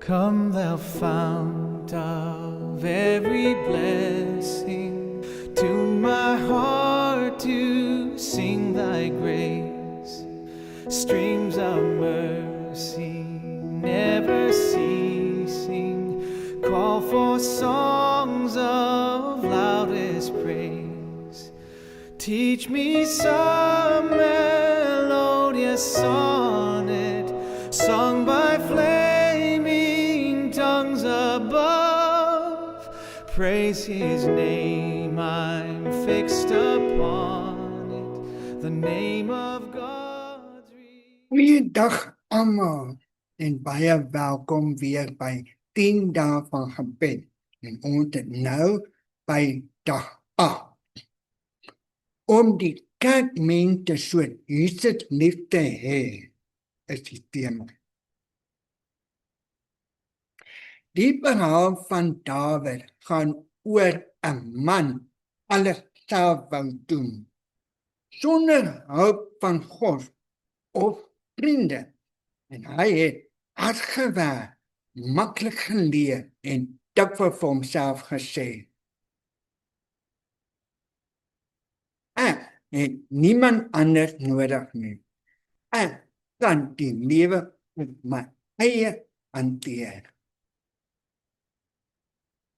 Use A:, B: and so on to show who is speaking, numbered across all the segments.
A: Come, thou fount of every blessing, tune my heart to sing thy grace. Streams of mercy never ceasing, call for songs of loudest praise. Teach me some melodious sonnet sung by flaming tongues above. Praise his name, I'm fixed upon it, the name of God's
B: Goeiedag almal en baie welkom weer by 10 dae van gebed. En ons het nou by dag 8. Om die kerkmense so Jesus lief te hê, is die tema. Die verhaal van Dawid gaan oor 'n man alles self wou doen, sonder hulp van God of vriende. En hy het hard gewerk, maklik geleer en dikwels vir homself gesê: ek het niemand anders nodig nie. Ek kan die lewe op my eie hanteer.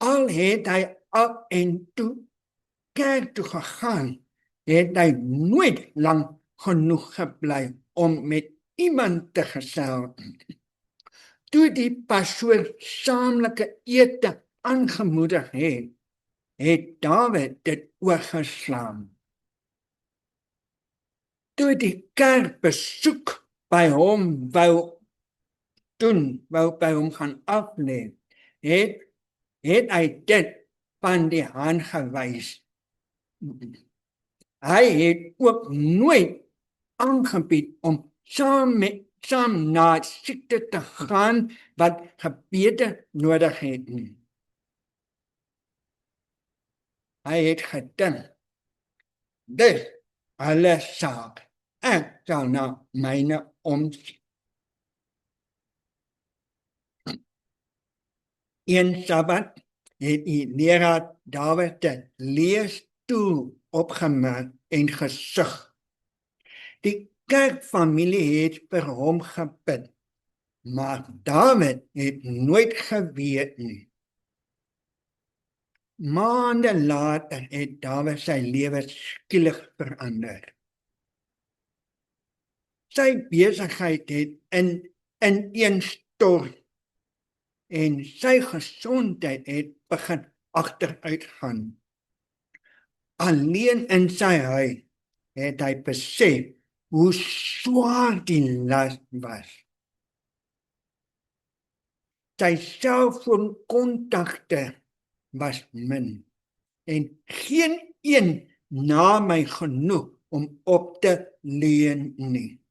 B: Al het hy op en toe kerk toe gegaan, het hy nooit lang genoeg gebly om met iemand te gesels. Toe die pastoor saamlike ete aangemoedig het Dawid dit oorgeslaan. Toe die kerk besoek by hom wou by hom gaan aflê, het hy dit van die hand gewys. Hy het ook nooit aangebied om saam na siekte te gaan wat gebede nodig het nie. Hy het gedink, dis hulle saak, ek sal na myne omsien. Een Sabbat het die leraar Dawid die leesstoel opgemerk en gesug. Die kerkfamilie het vir hom gebid, maar Dawid het nooit geweet nie. Maande later het Dawid sy lewe skielik verander. Sy besigheid het ineenstort en sy gesondheid het begin agteruitgaan. Alleen in sy huis het hy besef hoe swaar die las was. Sy selfoonkontakte was min en geen een na my genoeg om op te leun nie.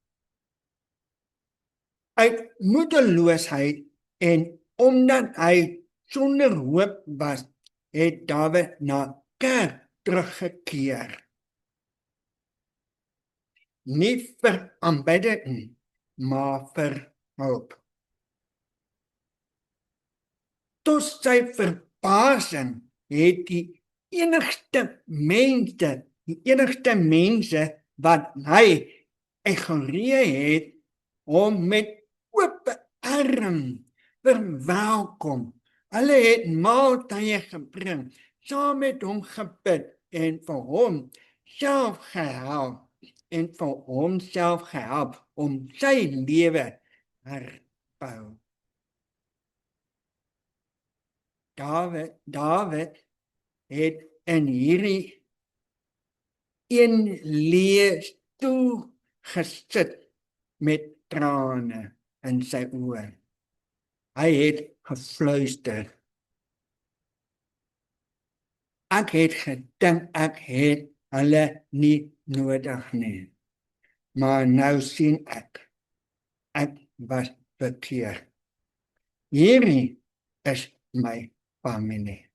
B: Uit moedeloosheid en omdat hy sonder hoop was, het Dawid na kerk teruggekeer. Nie vir aanbidding nie, maar vir hulp. Tot sy verbasing het die enigste mense wat hy ignoreer het, hom met oop arms verwelkom. Hulle het maaltye gebring, saam met hom gebid en vir homself gehelp om sy lewe herbou. Dawid het in hierdie een leesstoel gesit met trane in sy oë. Hy het gefluister. Ek het gedink ek het hulle nie nodig nie. Maar nou sien ek was verkeerd. Hierdie is my familie.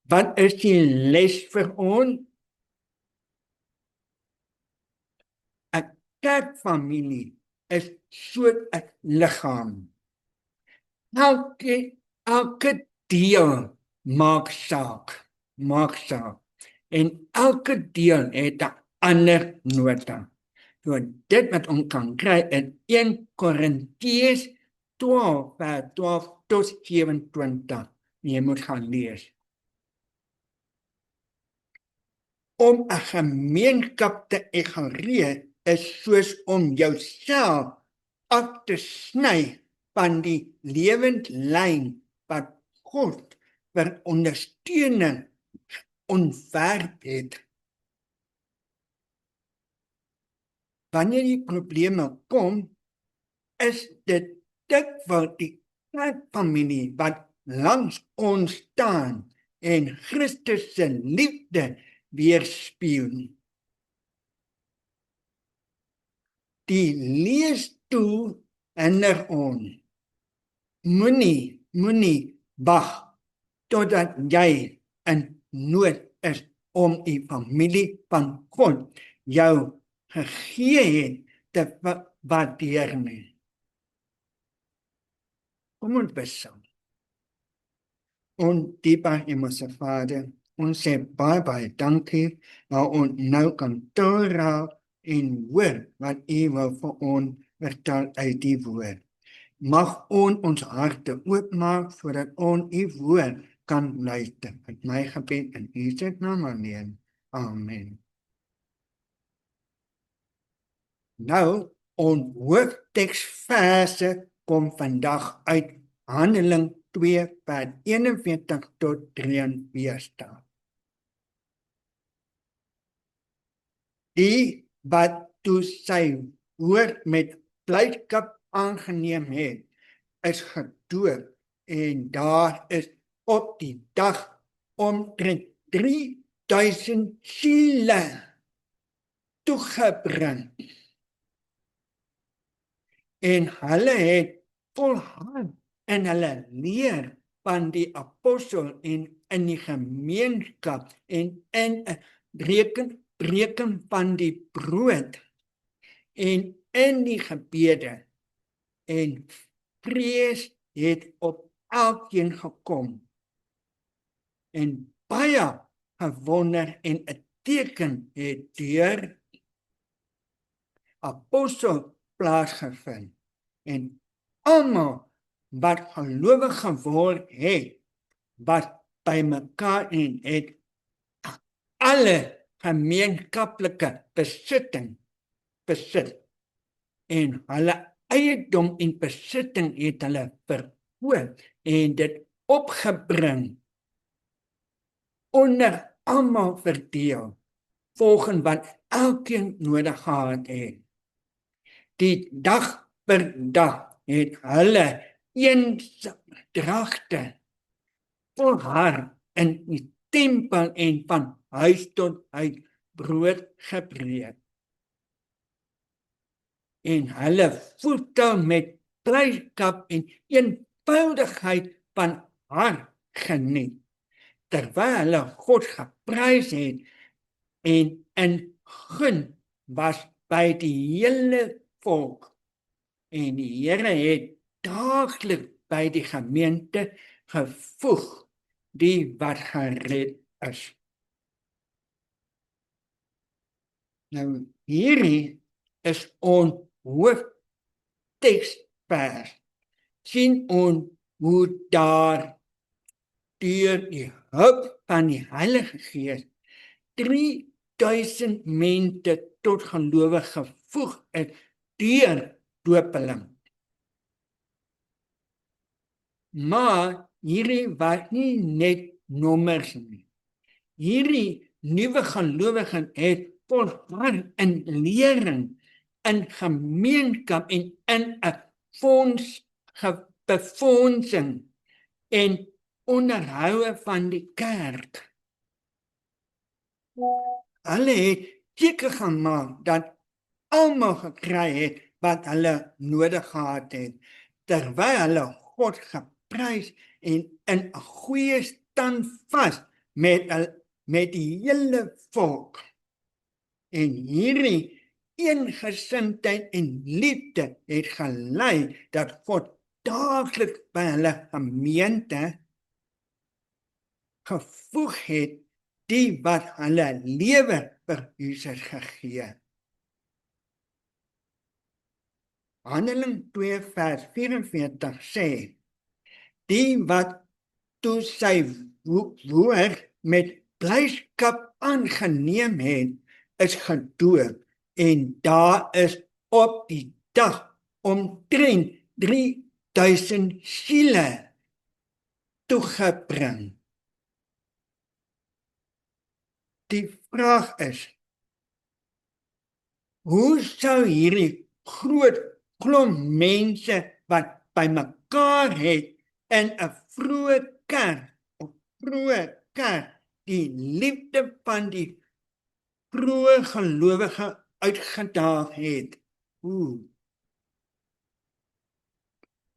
B: Wat is die les vir ons? 'n kerkfamilie is so 'n liggaam. Elke deel maak saak. En elke deel het 'n ander nota. So dit wat ons kan kry in 1 Korintiërs 12 vers 12 tot 27. Jy moet gaan lees. Om 'n gemeenskap te egareer is soos om jouself af te sny van die lewenslyn wat God vir ondersteuning ontwerp het. Wanneer die probleme kom, is dit dikwels die kerkfamilie wat langs ons staan en Christus se liefde weerspieël. Die leesstoel hinder ons. Moenie wag totdat jy in nood is om die familie van God jou gegee het te waardeer nie. Kom ons bid saam. Dieper hemelse Vader, ons sê baie dankie dat ons nou kan toeraal en hoor wat U wil vir ons vertel uit die woord. Mag ons harte oopmaak sodat ons U woord kan luister. Met my gebed in Jesus naam alleen. Amen. Nou, ons hoofteksverse kom vandag uit Handeling 2 vers 41 tot 43. Die wat toe sy woord met blydskap aangeneem het, is gedoop en daar is op die dag omtrent 3000 siele toegebring. En hulle het volhard in hulle leer van die apostel en in die gemeenskap en in 'n breken van die brood en in die gebede en vrees het op elkeen gekom en baie gewonder en 'n teken het deur apostel plaasgevind en almal wat gelowig geword het, wat by mekaar en het alle gemeenskaplike besitting besit en hulle eiendom en besitting het hulle verkoop en dit opgebring onder almal verdeel volgens wat elkeen nodig gehad het. Die dag per dag het hulle eendragtig volhard in die tempel en van huis tot huis brood gebreek. En hulle voedsel met blydskap en eenvoudigheid van hart geniet, terwyl hulle God geprys het en in gun was by die hele volk. En die Here het daagliks by die gemeente gevoeg die wat gered is. Nou hierdie is ons hoofteksvers. Sien ons hoe daar deur die hulp van die Heilige Gees 3000 mense tot gelowig gevoeg is deur doopeling. Maar hierdie was nie net nommers nie. Hierdie nuwe gelowiges het volhard in lering, in gemeenskap en in 'n befondsing en onderhoue van die kerk. Hulle het seker gemaak dat almal gekry het wat hulle nodig gehad het, terwyl hulle God geprys en in 'n goeie stand vas met die hele volk. En hierdie eensgesindheid en liefde het gelei dat God daagliks by hulle gemeente gevoeg het die wat hulle lewe vir Jesus gegee. Handeling 2 vers 44 sê, die wat toe sy woord met blydskap aangeneem het, is gedoop, en daar is op die dag omtrent 3000 siele toegebring. Die vraag is, hoe sou hierdie groot klomp mense wat bymekaar het in 'n vroeë kerk die liefde van die vroeë gelowige uitgedaag het?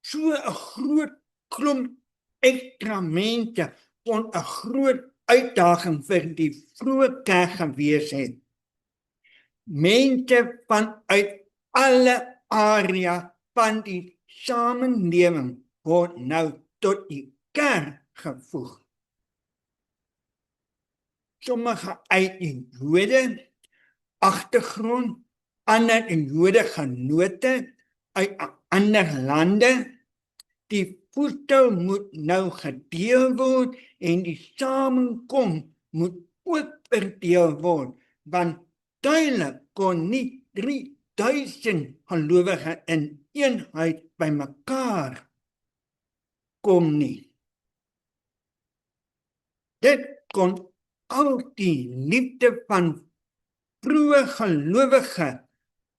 B: So 'n groot klomp ekstra mense kon 'n groot uitdaging vir die vroeë kerk gewees het. Mense vanuit alle area van die samelewing word nou tot die kerk gevoeg. Sommige uit die Jode agtergrond, ander in Jode genote uit ander lande. Die voedsel moet nou gedeel word en die samenkom moet ook verdeel word, want duidelik kon nie 3000 gelowiges in eenheid bymekaar kom nie. Dit kon al die liefde van vroeë gelowiges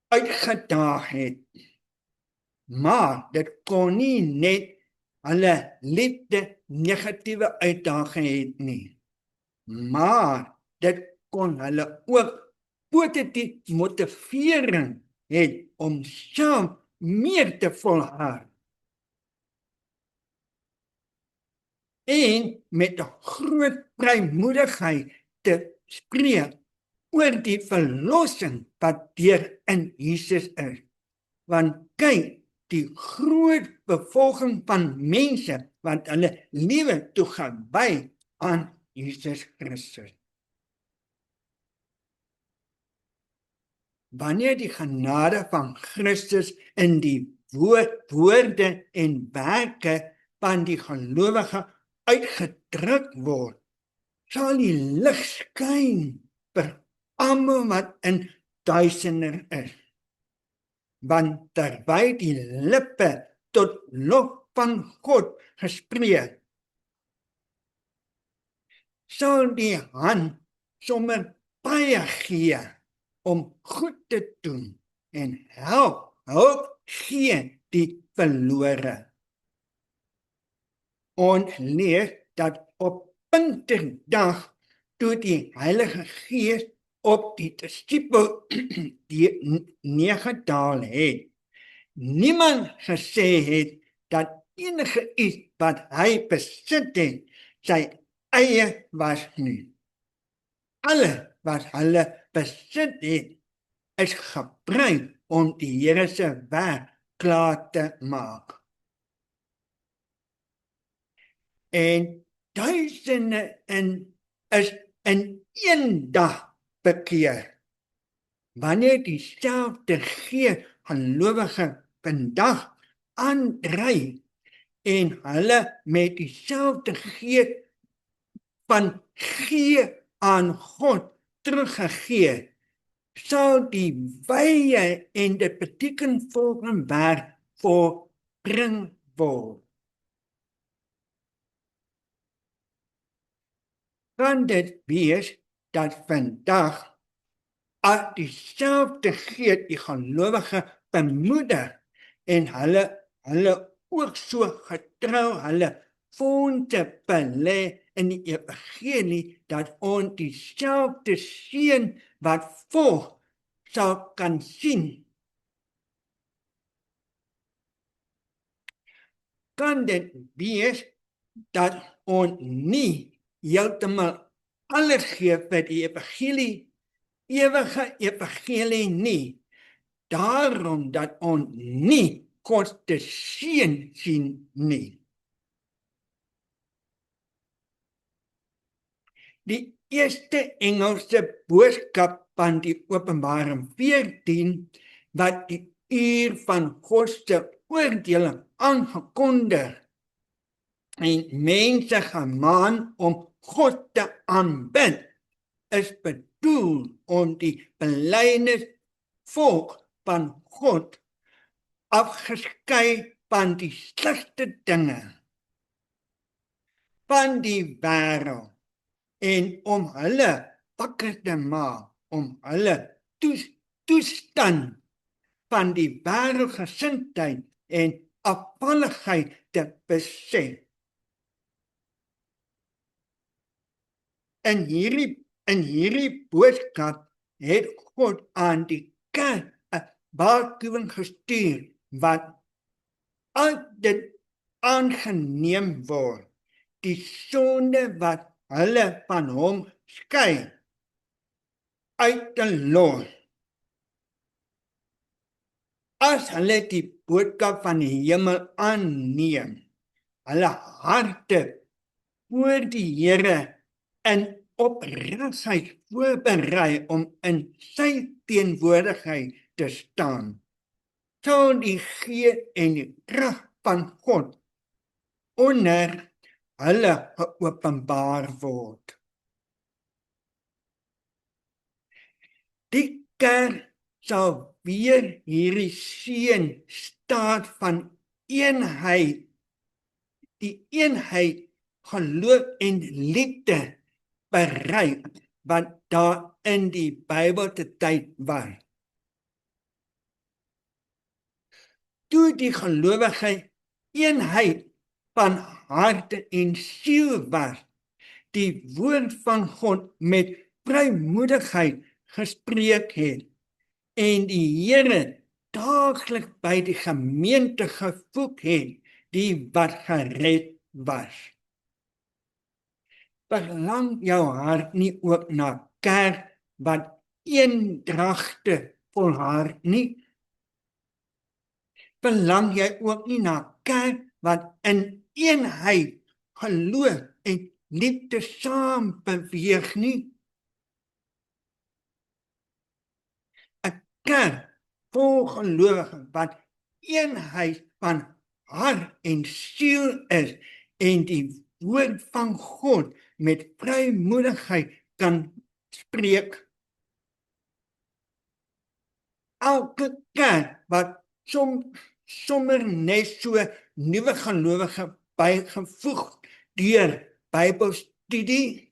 B: uitgedaag het. Maar dit kon nie net hulle liefde negatiewe uitdaging het nie. Maar dit kon hulle ook positief motivering het om self meer te volhard. En met 'n groot vrymoedigheid te spreek oor die verlossing wat deur in Jesus is. Want kyk, die groot bevolking van mense wat hulle lewe toegewy aan Jesus Christus. Wanneer die genade van Christus in die woorde en werke van die gelowige uitgedruk word, sal die lig skyn vir almal wat in duisternis is. Want terwyl die lippe tot lof van God gespreek, sal die hand sommer baie gee om goed te doen en hulp gee die verlore. Ons lees dat op Pinksterdag toe die Heilige Gees op die disipels neergedaal het, niemand gesê het dat enige iets wat hy besit het, sy eie was nie. Alles wat hulle besit het, is gebruik om die Here se werk klaar te maak. En duisende is in een dag bekeer. Wanneer dieselfde Gees gelowige vandag aandry en hulle met dieselfde Gees van gee aan God teruggegee, sal die wye en die betekenvolle werk volbring word. Kan dit wees dat vandag as dieselfde Gees die gelowige bemoedig en hulle ook so getrou hulle fondse belê in die evangelie, dat ons dieselfde seën wat volg sal kan sien. Kan dit wees dat ons nie heeltemal alles gee vir die evangelie, ewige evangelie nie, daarom dat ons nie God se seën sien nie. Die eerste Engelse boodskap van die Openbaring 14, wat die uur van God se oordeling aangekondig en mense gemaan om God te aanbid, is bedoel om die belydenis volk van God afgeskei van die slegte dinge van die wêreld en om hulle wakker te maak, om hulle toestand van die wêreldgesindheid en afvalligheid te besef. In hierdie boodskap het God aan die kerk 'n waarskuwing gestuur wat altyd aangeneem word, die sonde wat hulle van hom skei, uit te los. As hulle die boodskap van die hemel aanneem, hulle harte voor die Here in oprigtheid voorberei om in sy teenwoordigheid te staan, sal die gees en die krag van God onder hulle geopenbaar word. Die kerk sal weer hierdie seën staat van eenheid, die eenheid, geloof en liefde bereik wat daar in die Bybelse tyd was. Toe die gelowige eenheid van harte en siel was, die woord van God met vrymoedigheid gespreek het en die Here daagliks by die gemeente gevoeg het, die wat gered was. Verlang jou hart nie ook na kerk wat eendragte volhard nie? Verlang jy ook nie na kerk wat in eenheid, geloof en liefde saam beweeg nie? 'n Kerk vol gelowiges wat eenheid van hart en siel is en die woord van God met vrymoedigheid kan spreek. Elke kerk wat sommer net so nuwe gelowige bygevoeg deur Bybelstudie,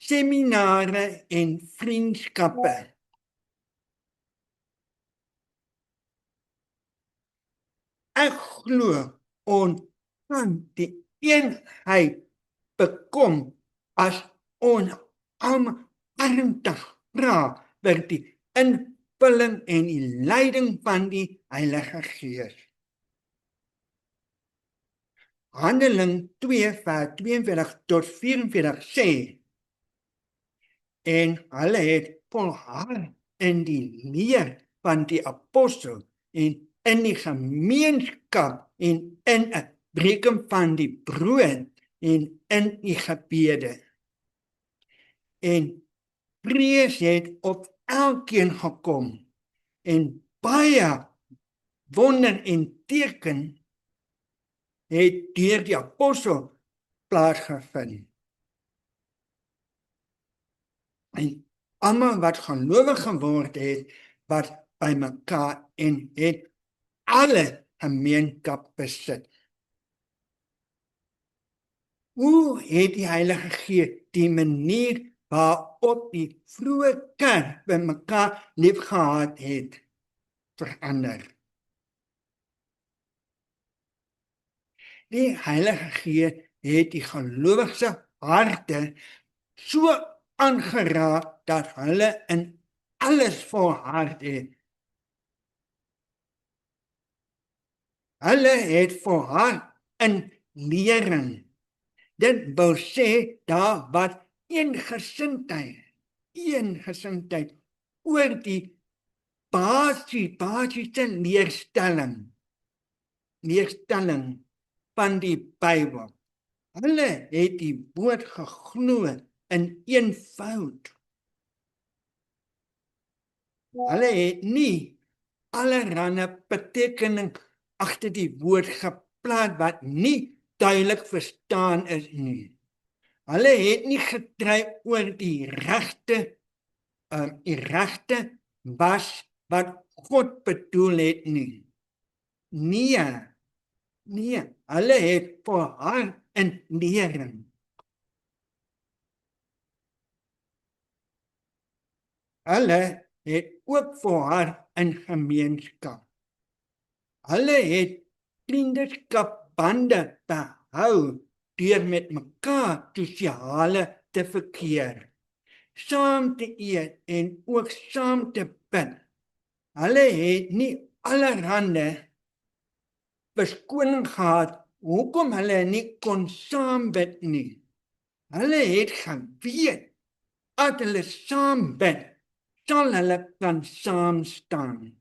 B: seminare en vriendskappe. Ek glo ons kan die eenheid bekom as ons aandag vra vir die invulling en die leiding van die Heilige Gees. Handeling 2 vers 42 tot 44 sê, en hulle het volhard in die leer van die apostel en in die gemeenskap en in 'n breking van die brood en in die gebede. En vrees het op elkeen gekom en baie wonder en teken het deur die apostel plaasgevind. En almal wat gelowig geword het, wat by mekaar en het alle gemeenskap besit. Hoe het die Heilige Gees die manier waarop die vroeë kerk by mekaar liefgehad het verander? Die Heilige Gees het die gelowiges harte so aangeraak dat hulle in alles volhard het. Hulle het volhard in lering. Dit wil sê daar wat een gesindheid oor die basiese leerstelling van die Bybel. Hulle het die woord geglo in eenvoud. Hulle het nie allerhande betekening agter die woord geplaas wat nie duidelik verstaan is nie. Hulle het nie gedry oor die regte was wat God bedoel het nie. Nee, hulle het volhard in lering. Hulle het ook volhard in gemeenskap. Hulle het vriendskapbande behou deur met mekaar sosiale te verkeer, saam te eet en ook saam te bid. Hulle het nie allerhande verskoning gehad hoekom hulle nie kon saam bid nie. Hulle het geweet as hulle saam bid, sal hulle kan saam staan.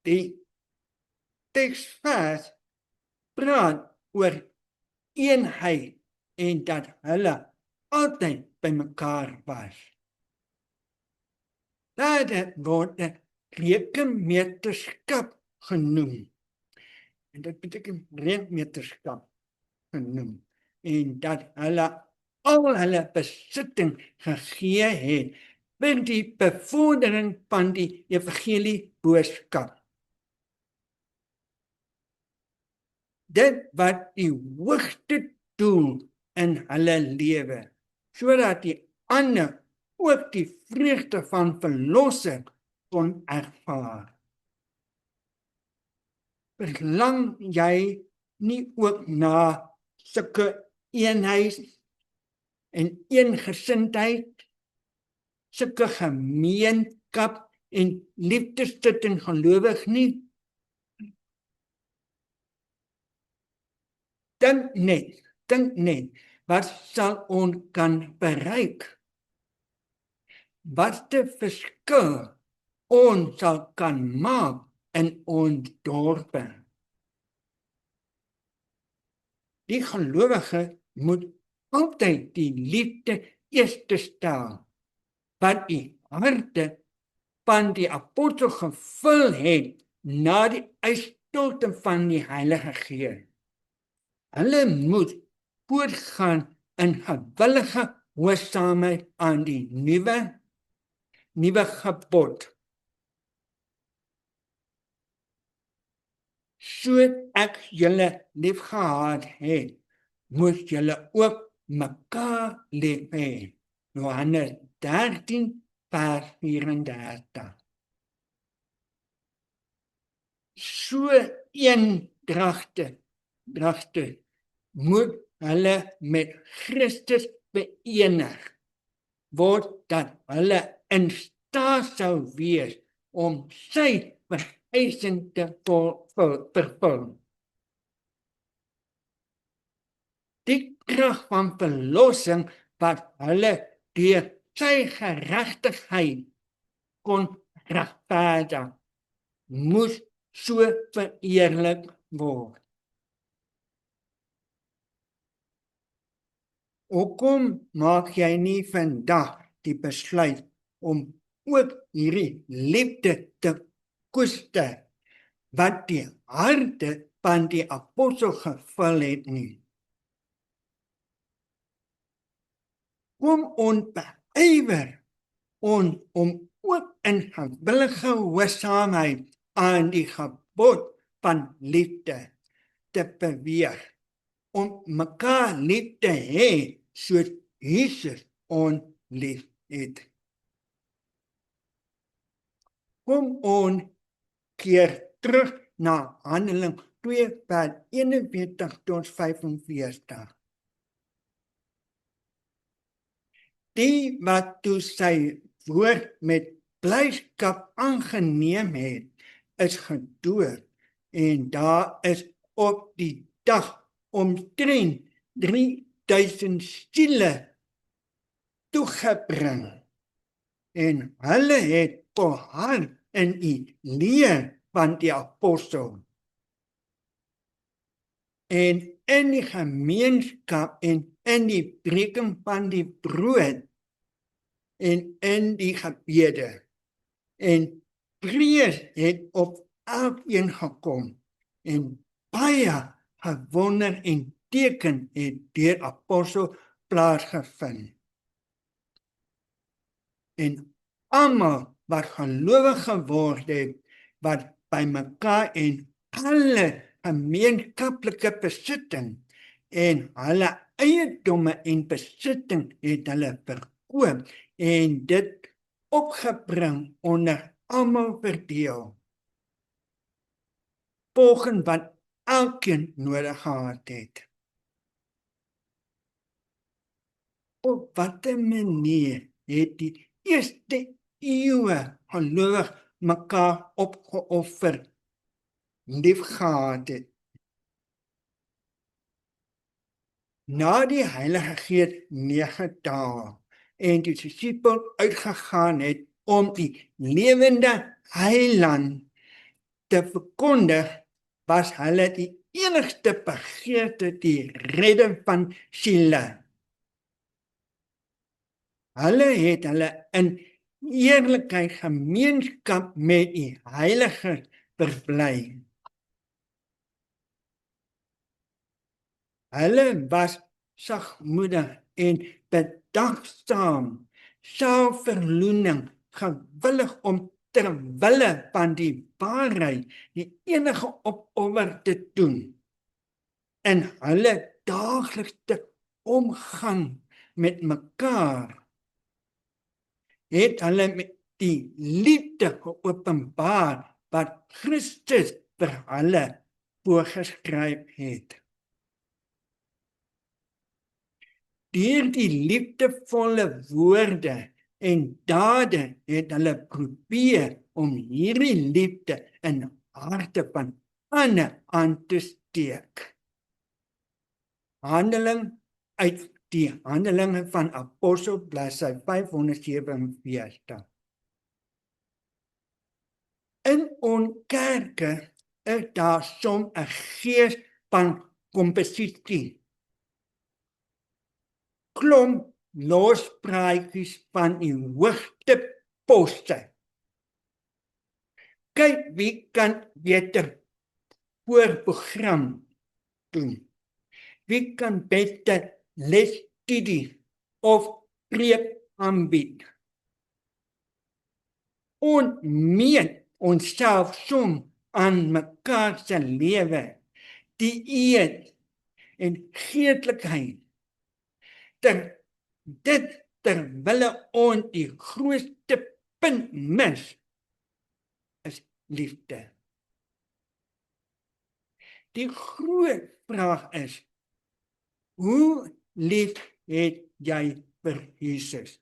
B: Die teksvers praat oor eenheid en dat hulle altyd by mekaar was. Dit word rekenmeterskap genoem. En dit beteken rekenmeterskap genoem. En dat hulle al hulle besitting gegee het vir die bevordering van die evangelie boodskap. Dit wat die hoogste doel in hulle lewe, sodat die ander ook die vreugde van verlossing kon ervaar. Verlang jy nie ook na sulke eenheid en eengesindheid, sulke gemeenskap en liefdesstuding gelowig nie? Dink net, wat sal ons kan bereik? Wat 'n verskil ons sal kan maak in ons dorpe? Die gelowige moet altyd die liefde eerste stel, wat die harte van die apostel gevul het na die uitstorting van die Heilige Gees. Hulle moet voortgaan in gewillige gehoorsaamheid aan die nuwe gebod. So ek julle liefgehad het, moet julle ook mekaar lief hê. Johannes 13 vers 34. So eendragtig moet hulle met Christus verenig word, dat hulle in staat sou wees om sy vereising te vervul. Die krag van verlossing wat hulle deur sy geregtigheid kon regverdig, moes so verheerlik word. Hoekom maak jy nie vandag die besluit om ook hierdie liefde te koester wat die harte van die apostel gevul het nie? Kom ons beywer om ook in gewillige gehoorsaamheid aan die gebod van liefde te beweeg, om mekaar lief te hê, soos Jesus ons lief het. Kom ons keer terug na Handeling 2 vers 41 tot 45. Die wat toe sy woord met blydskap aangeneem het, is gedoop, en daar is op die dag omtrent 3000 siele toegebring. en hulle het volhard in die leer van die apostel. En in die gemeenskap en in die breking van die brood en in die gebede. En vrees het op elkeen gekom en baie gewonder en teken het deur apostel plaasgevind. En almal wat gelowig geword het, wat by mekaar en alle gemeenskaplike besitting en hulle eiendomme en besitting het hulle verkoop en dit opgebring onder almal verdeel, volgens wat elkeen nodig gehad het. Op watter manier het die eerste eeue gelowig mekaar opgeoffer, liefgehad het? Na die Heilige Gees 9 dae en die disipels uitgegaan het om die lewende Heiland te verkondig, was hulle die enigste begeerte die redding van siele. Hulle het hulle in eerlikheid gemeenskap met die Heilige verbly. Hulle was sagmoedig en bedagsaam, selfverloening, gewillig om terwille van die waarheid die enige opoffer te doen. In hulle daaglikse omgang met mekaar het hulle met die liefde geopenbaar wat Christus vir hulle voorgeskryf het. Deur die liefdevolle woorde en dade het hulle probeer om hierdie liefde in harte van ander aan te steek. Handeling uit die Handelinge van Apostel bladsy 547. In ons kerke is daar soms 'n gees van kompetisie. Klomp lospraatjies van die hoogste poste. Kyk wie kan beter voorprogram doen. Wie kan beter lesstudie of preek aanbied. Ons meet onsself som aan mekaar se lewe, dieet en geestelikheid. Terwille ons die grootste punt mis, is liefde. Die groot vraag is, hoe lief het jy vir Jesus?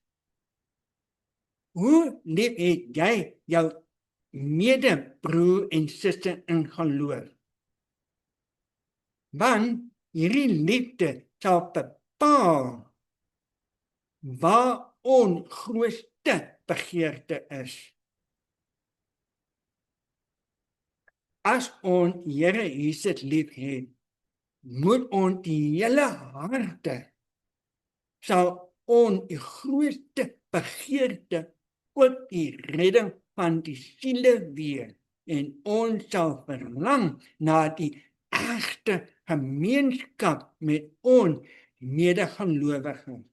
B: Hoe lief het jy jou medebroer en suster in geloof? Want hierdie liefde sal bepaal waar ons grootste begeerte is. As ons Here Jesus lief het, moet ons die hele harte sal ons die grootste begeerte ook die redding van die siele wees en ons sal verlang na die egte gemeenskap met ons medegelowiges.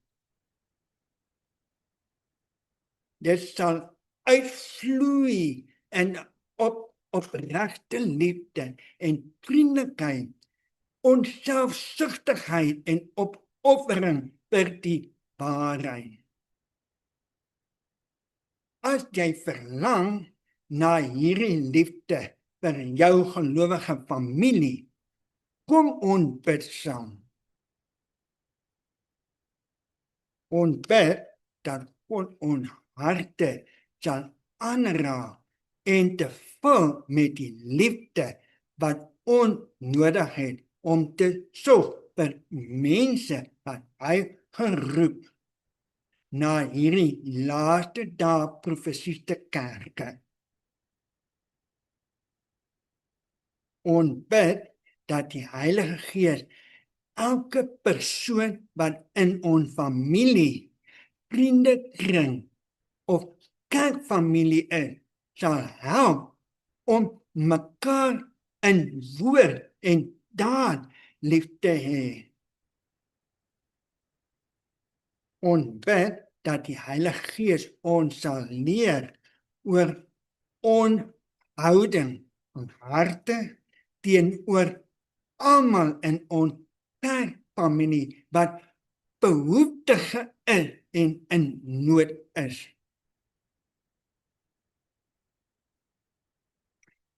B: Dit sal uitvloei in opregte liefde en vriendelikheid, onselfsugtigheid en opoffering vir die waarheid. As jy verlang na hierdie liefde vir jou gelowige familie, kom ons bid saam. Ons bid dat ons harte sal aanraak en te vul met die liefde wat ons nodig het om te sorg vir mense wat hy geroep na hierdie laaste dae profetiese kerke. Ons bid dat die Heilige Gees elke persoon wat in ons familie, vriendekring of kerkfamilie is, sal help om mekaar in woord en daad lief te hê. Ons bid dat die Heilige Gees ons sal leer oor onhouding van harte teenoor almal in ons kerkfamilie wat behoeftige is en in nood is.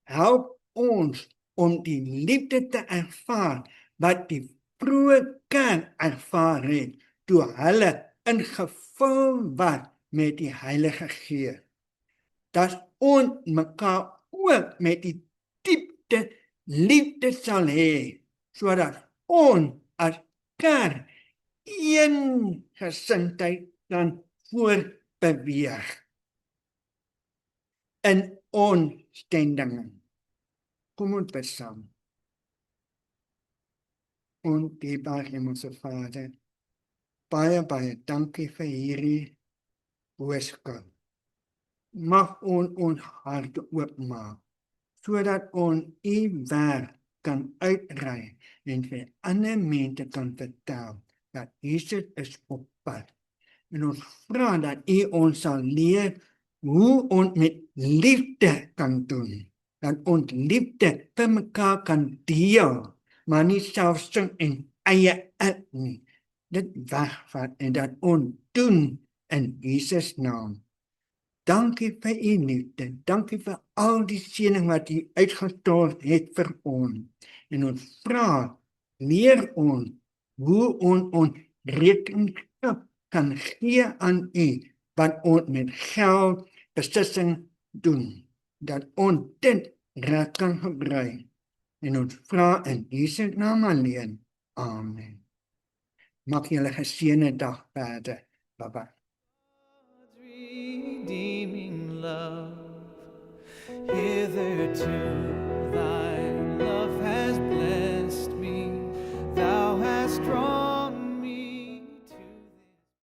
B: Help ons om die liefde te ervaar wat die vroeë kerk ervaar het toe hulle ingevul was met die Heilige Gees. Dat ons mekaar ook met die diepte liefde sal hê, sodat ons as kerk een gesindheid kan voortbeweeg in ons stendinge. Kom ons bid saam. Ons dierbare Hemelse Vader, baie dankie vir hierdie boodskap. Mag ons harte oopmaak, sodat ons u werk kan uitrei en vir ander mense kan vertel dat Jesus is op pad. En ons vra dat u ons sal leer hoe ons met liefde kan doen. Dat ons liefde vir mekaar kan deel, maar nie selfsug en eie ek nie. Dit wegvat en dat ons doen in Jesus naam. Dankie vir u liefde, dankie vir al die seëning wat u uitgestort het vir ons. En ons vra, leer ons hoe ons rekenskap kan gee aan u, wat ons met geld, besitting doen, dat ons dit reg kan gebruik. En ons vra in Jesus naam alleen. Amen. Mag julle geseënde dag verder. Bye-bye.
A: Redeeming love, hitherto